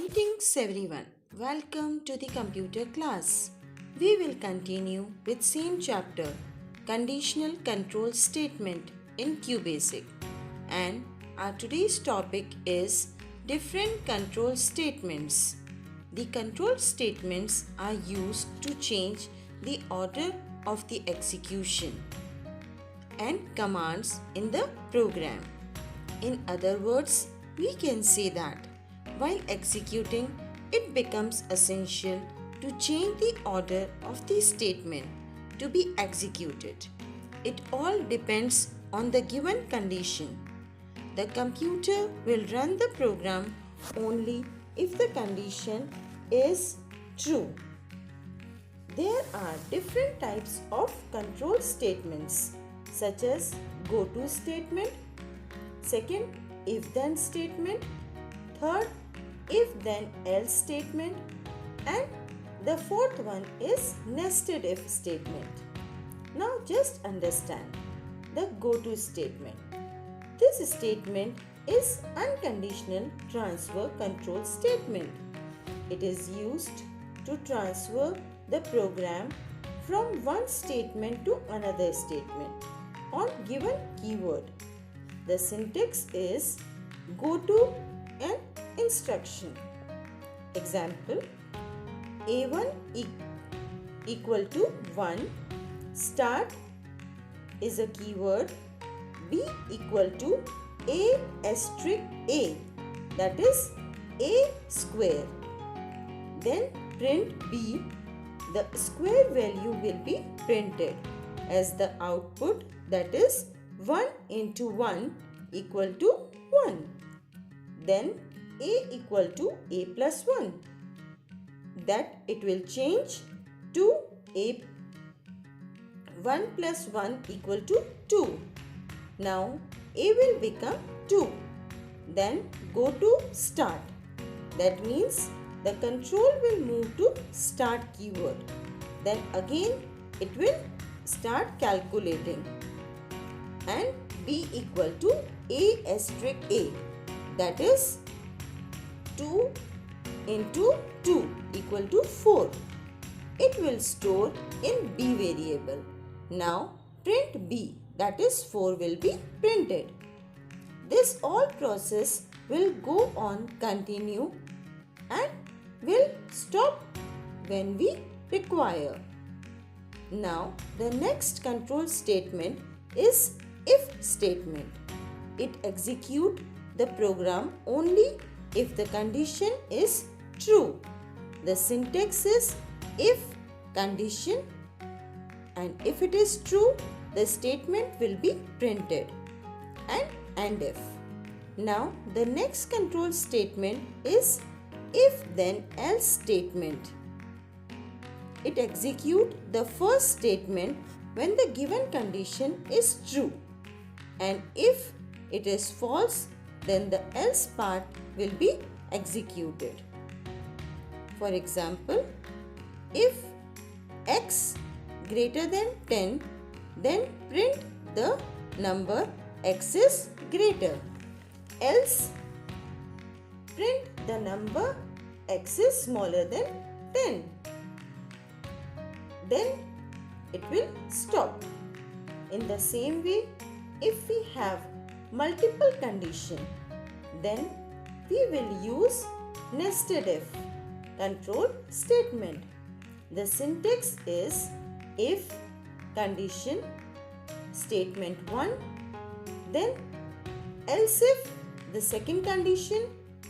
Greetings everyone. Welcome to the computer class. We will continue with same chapter conditional control statement in QBasic. And our today's topic is different control statements. The control statements are used to change the order of the execution and commands in the program. In other words, we can say that while executing, it becomes essential to change the order of the statement to be executed. It all depends on the given condition. The computer will run the program only if the condition is true. There are different types of control statements such as go-to statement, second if-then statement, third if-then-else statement, and the fourth one is nested if statement. Now just understand the go-to statement. This statement is unconditional transfer control statement. It is used to transfer the program from one statement to another statement on given keyword. The syntax is go to and instruction. Example, A1 equal to 1, start is a keyword, B equal to A asterisk A, that is A square. Then print B, the square value will be printed as the output, that is 1 into 1 equal to 1. Then A equal to A plus 1. That it will change to A 1 plus 1 equal to 2. Now A will become 2. Then go to start. That means the control will move to start keyword. Then again it will start calculating. And B equal to A asterisk A, that is 2 into 2 equal to 4. It will store in B variable. Now print B, that is 4 will be printed. This all process will go on continue and will stop when we require. Now the next control statement is if statement. It executes the program only if the condition is true. The syntax is if condition, and if it is true, the statement will be printed, and if. Now the next control statement is if then else statement. It executes the first statement when the given condition is true, and if it is false, then the else part will be executed. For example, if x greater than 10, then print the number x is greater. Else, print the number x is smaller than 10. Then it will stop. In the same way, if we have multiple conditions, then we will use nested if control statement. The syntax is if condition statement 1, then else if the second condition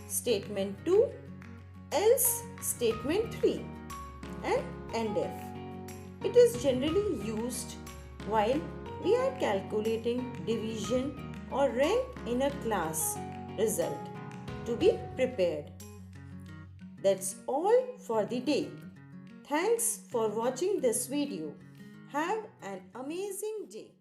statement 2, else statement 3, and end if. It is generally used while we are calculating division or rank in a class result to be prepared. That's all for the day. Thanks for watching this video. Have an amazing day.